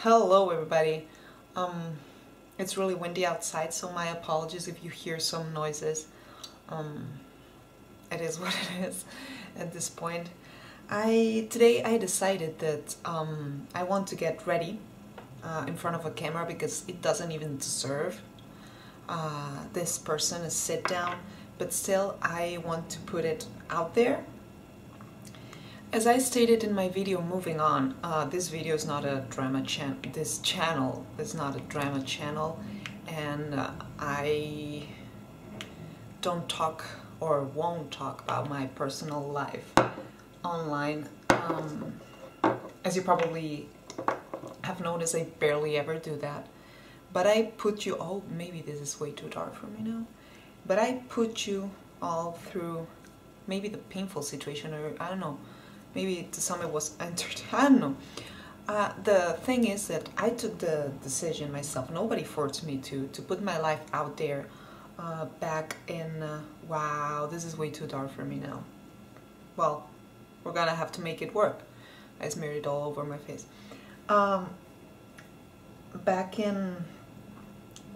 Hello everybody. It's really windy outside, so my apologies if you hear some noises. It is what it is at this point. Today I decided that I want to get ready in front of a camera because it doesn't even deserve this person a sit down, but still I want to put it out there. As I stated in my video moving on, this video is not a drama channel. This channel is not a drama channel, and I don't talk or won't talk about my personal life online. As you probably have noticed, I barely ever do that. But I put you all, maybe this is way too dark for me now, but I put you all through maybe the painful situation, or I don't know, maybe to some it was entered, I don't know. The thing is that I took the decision myself. Nobody forced me to put my life out there back in, wow, this is way too dark for me now. Well, we're gonna have to make it work. I smeared it all over my face. Back in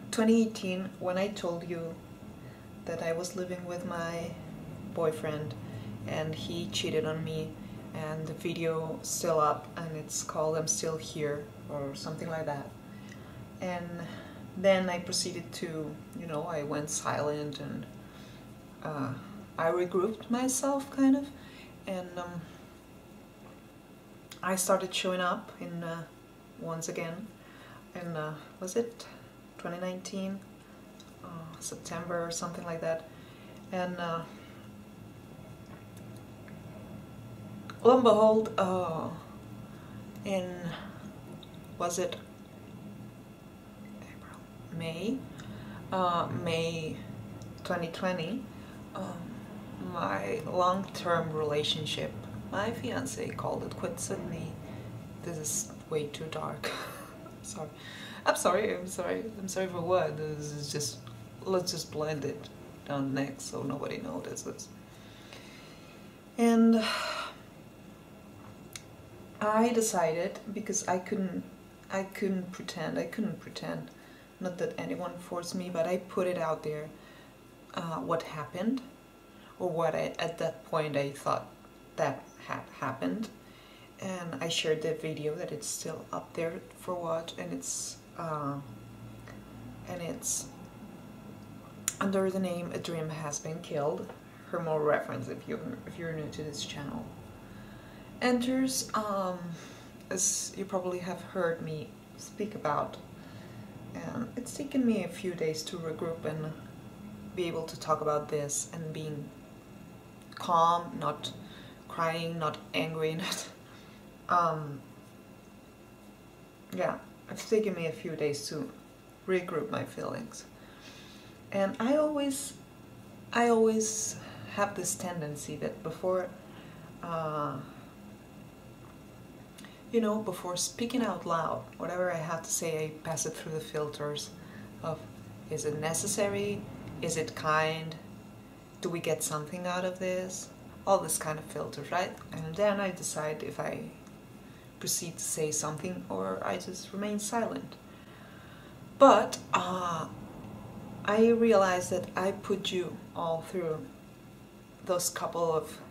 2018, when I told you that I was living with my boyfriend and he cheated on me, and the video still up and it's called I'm Still Here or something like that. And then I proceeded to, you know, I went silent and I regrouped myself kind of, and I started showing up in once again in was it 2019 September or something like that, and lo and behold, in, was it April? May 2020, my long-term relationship, my fiance called it quits with me. This is way too dark. Sorry. I'm sorry for what? This is just, let's just blend it down next so nobody notices. And I decided, because I couldn't pretend, not that anyone forced me, but I put it out there, what happened, or what at that point I thought that had happened, and I shared the video that it's still up there for watch, and it's under the name A Dream Has Been Killed. For more reference, if you're new to this channel. Enters, as you probably have heard me speak about, and it's taken me a few days to regroup and be able to talk about this and being calm, not crying, not angry, not, yeah, it's taken me a few days to regroup my feelings. And I always have this tendency that before you know, before speaking out loud, whatever I have to say, I pass it through the filters of, is it necessary? Is it kind? Do we get something out of this? All this kind of filters, right? And then I decide if I proceed to say something or I just remain silent. But I realized that I put you all through those couple of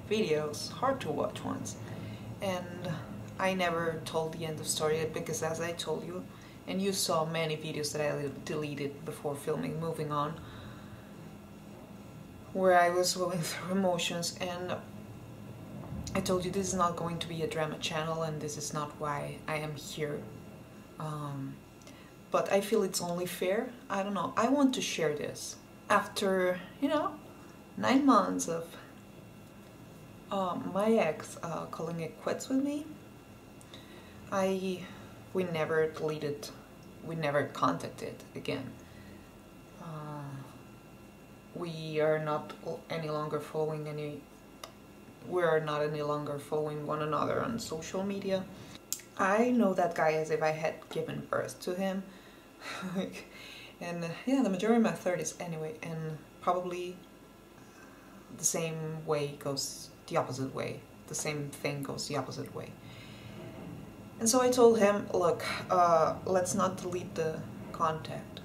videos, hard to watch ones, and I never told the end of story yet, because as I told you, and you saw many videos that I deleted before filming Moving On, where I was going through emotions, and I told you this is not going to be a drama channel and this is not why I am here. But I feel it's only fair, I don't know, I want to share this. After, you know, 9 months of my ex calling it quits with me, we never deleted, we never contacted again. We are not any longer following one another on social media. I know that guy as if I had given birth to him. And yeah, the majority of my 30s anyway, and probably the same way goes the opposite way. The same thing goes the opposite way. And so I told him, look, let's not delete the contact.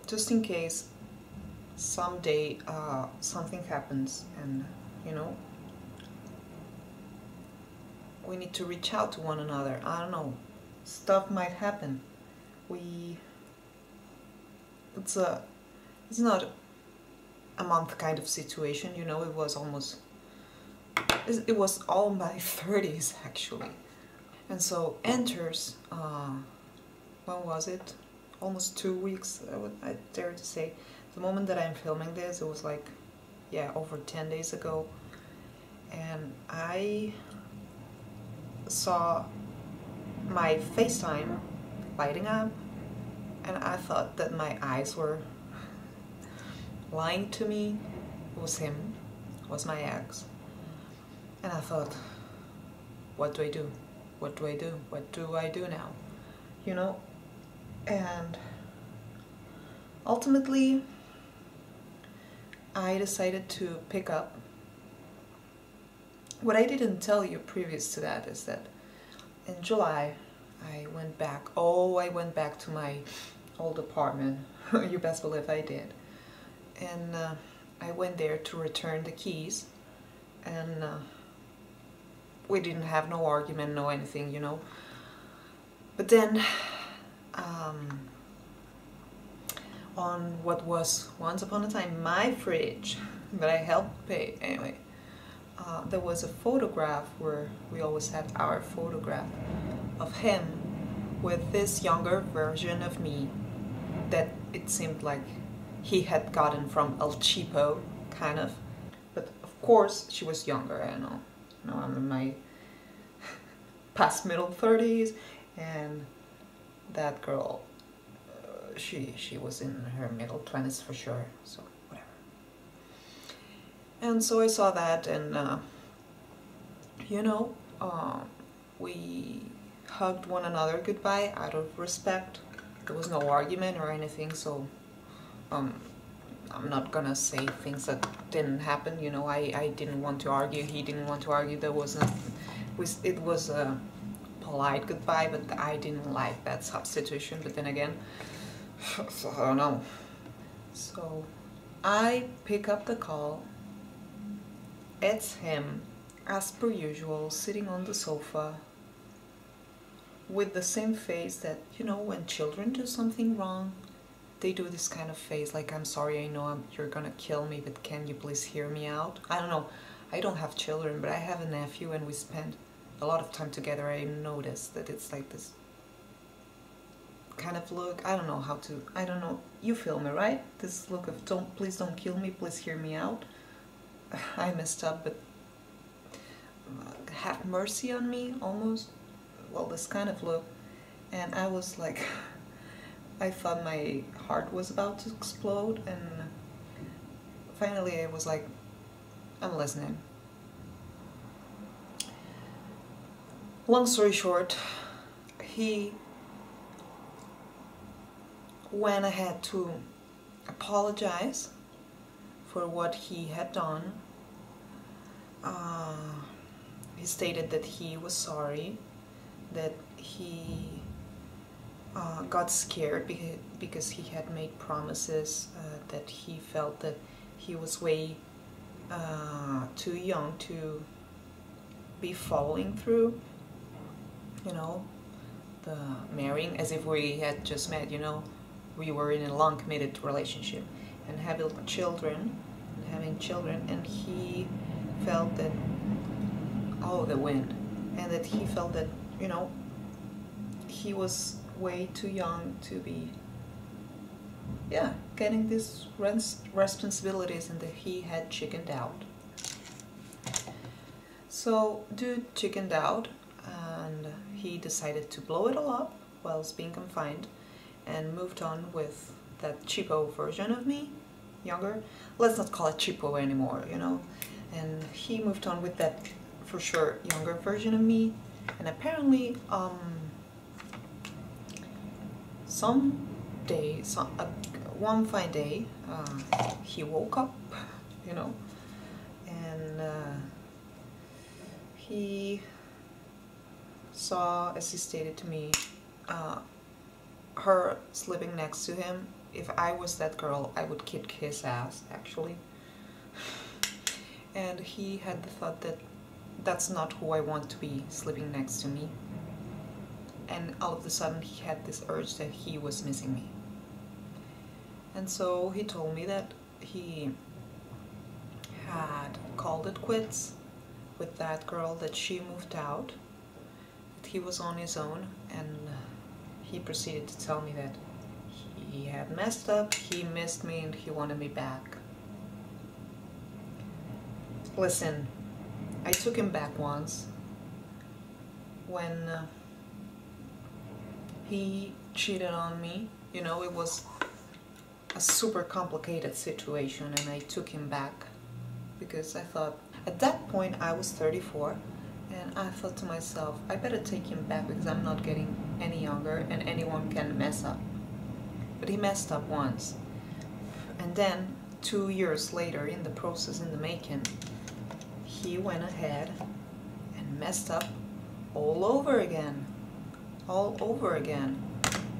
Just in case someday something happens and, you know, we need to reach out to one another. I don't know, stuff might happen. It's not a month kind of situation, you know. It was all my 30s actually. And so enters, when was it? Almost 2 weeks, I dare to say. The moment that I'm filming this, it was like, yeah, over 10 days ago. And I saw my FaceTime lighting up, and I thought that my eyes were lying to me. It was him, it was my ex. And I thought, what do I do? What do I do? What do I do now? You know? And ultimately, I decided to pick up. What I didn't tell you previous to that is that in July, I went back to my old apartment. You best believe I did. And I went there to return the keys, and we didn't have no argument, no anything, you know. But then, on what was once upon a time my fridge that I helped pay, anyway, there was a photograph where we always had our photograph of him with this younger version of me that it seemed like he had gotten from El Cheapo, kind of. But of course, she was younger, I know. You know, I'm in my past middle 30s, and that girl, she was in her middle 20s for sure, so whatever. And so I saw that, and you know, we hugged one another goodbye out of respect. There was no argument or anything, so I'm not gonna say things that didn't happen, you know. I didn't want to argue, he didn't want to argue. There was it was a polite goodbye, but I didn't like that substitution. But then again, so I don't know. So I pick up the call. It's him, as per usual, sitting on the sofa with the same face that, you know, when children do something wrong, they do this kind of face, like, I'm sorry, I know you're gonna kill me, but can you please hear me out? I don't know, I don't have children, but I have a nephew, and we spend a lot of time together. I noticed that it's like this kind of look, I don't know how to, I don't know, you feel me, right? This look of, please don't kill me, please hear me out. I messed up, but have mercy on me, almost. Well, this kind of look. And I was like, I thought my heart was about to explode, and finally I was like, I'm listening. Long story short, he went ahead to apologize for what he had done. He stated that he was sorry, that he got scared because he had made promises, that he felt that he was way too young to be following through, you know, the marrying, as if we had just met, you know. We were in a long committed relationship and having children, and he felt that, oh, the wind, and that he felt that, you know, he was way too young to be, yeah, getting these responsibilities, and that he had chickened out. So dude chickened out, and he decided to blow it all up whilst being confined, and moved on with that cheapo version of me, younger. Let's not call it cheapo anymore, you know. And he moved on with that, for sure, younger version of me. And apparently, one fine day, he woke up, you know, and he saw, as he stated to me, her sleeping next to him. If I was that girl, I would kick his ass, actually. And he had the thought that that's not who I want to be sleeping next to me. And all of a sudden he had this urge that he was missing me. And so he told me that he had called it quits with that girl, that she moved out, that he was on his own, and he proceeded to tell me that he had messed up, he missed me, and he wanted me back. Listen, I took him back once when he cheated on me. You know, it was a super complicated situation, and I took him back because I thought, at that point I was 34, and I thought to myself, I better take him back because I'm not getting any younger and anyone can mess up. But he messed up once, and then 2 years later, in the process, in the making, he went ahead and messed up all over again.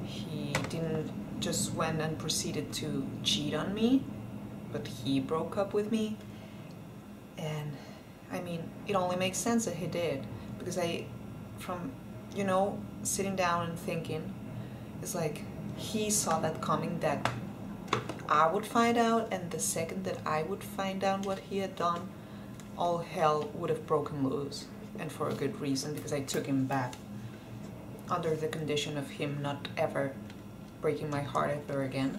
He didn't just went and proceeded to cheat on me, but he broke up with me. And I mean, it only makes sense that he did, because from sitting down and thinking, it's like he saw that coming, that I would find out, and the second that I would find out what he had done, all hell would have broken loose, and for a good reason, because I took him back under the condition of him not ever breaking my heart ever again.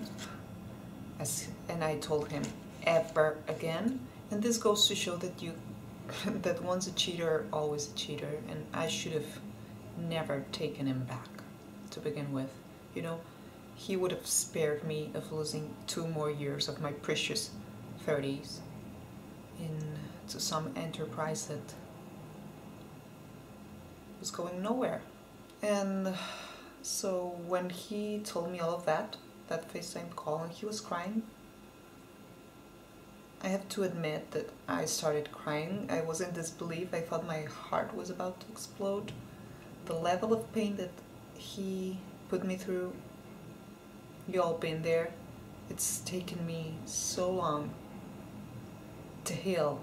And I told him, ever again. And this goes to show that that once a cheater, always a cheater, and I should have never taken him back to begin with. You know, he would have spared me of losing 2 more years of my precious 30s into some enterprise that was going nowhere. And so when he told me all of that FaceTime call, and he was crying, I have to admit that I started crying. I was in disbelief. I thought my heart was about to explode. The level of pain that he put me through, you all been there. It's taken me so long to heal,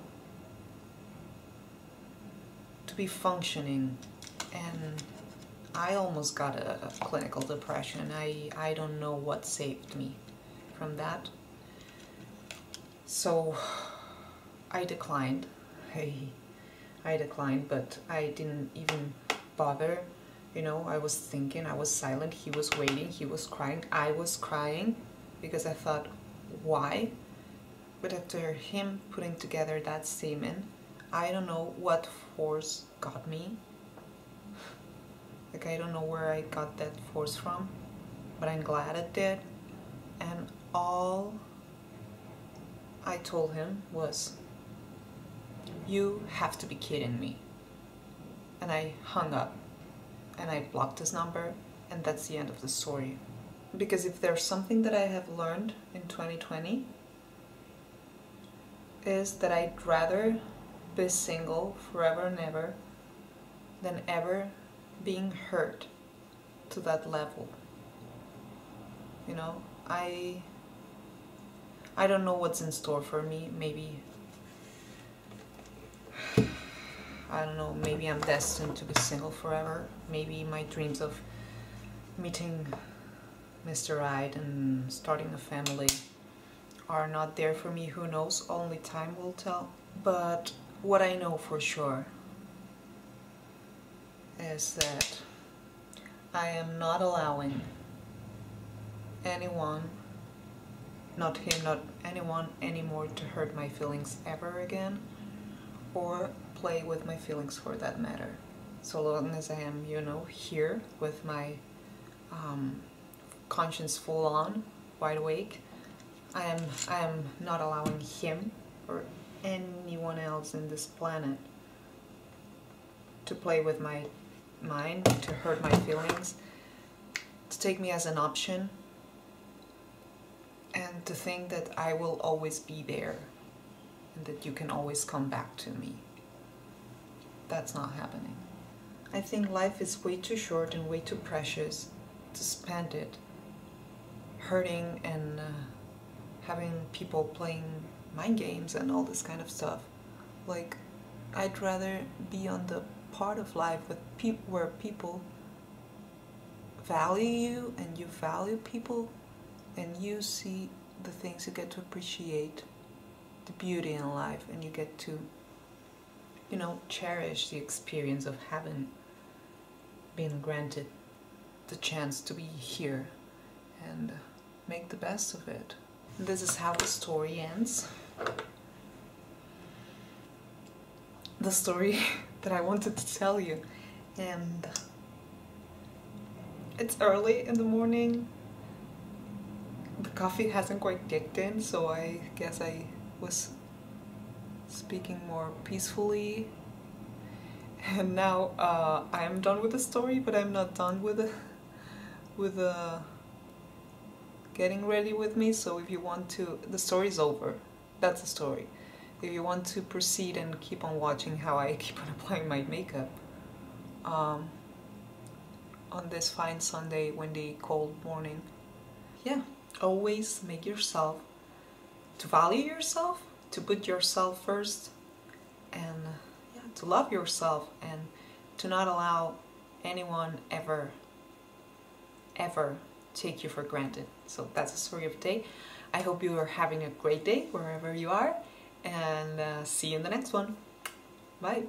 to be functioning, and I almost got a clinical depression. I don't know what saved me from that. So I declined. I declined, but I didn't even bother. You know, I was thinking, I was silent, he was waiting, he was crying, I was crying, because I thought, why? But after him putting together that statement, I don't know what force got me. Like, I don't know where I got that force from, but I'm glad it did. And all I told him was, you have to be kidding me. And I hung up, and I blocked his number, and that's the end of the story. Because if there's something that I have learned in 2020, is that I'd rather be single forever and ever than ever being hurt to that level. You know, I don't know what's in store for me. Maybe, I don't know, maybe I'm destined to be single forever. Maybe my dreams of meeting Mr. Right and starting a family are not there for me. Who knows? Only time will tell. But what I know for sure is that I am not allowing anyone, not him, not anyone anymore, to hurt my feelings ever again, or play with my feelings for that matter. So long as I am, you know, here with my conscience full on, wide awake, I am not allowing him or anyone else in this planet to play with my mind, to hurt my feelings, to take me as an option, and to think that I will always be there and that you can always come back to me. That's not happening. I think life is way too short and way too precious to spend it hurting and having people playing mind games and all this kind of stuff. Like, I'd rather be on the part of life with where people value you and you value people and you see the things, you get to appreciate the beauty in life and you get to, you know, cherish the experience of having been granted the chance to be here and make the best of it. And this is how the story ends. The story that I wanted to tell you. And it's early in the morning. The coffee hasn't quite kicked in, so I guess I was speaking more peacefully. And now I am done with the story, but I'm not done with getting ready with me. So if you want to, the story's over. That's the story. If you want to proceed and keep on watching how I keep on applying my makeup on this fine Sunday, windy, cold morning, yeah, always make yourself, to value yourself, to put yourself first, and yeah, to love yourself, and to not allow anyone ever take you for granted. So that's the story of the day. I hope you are having a great day wherever you are, and see you in the next one. Bye.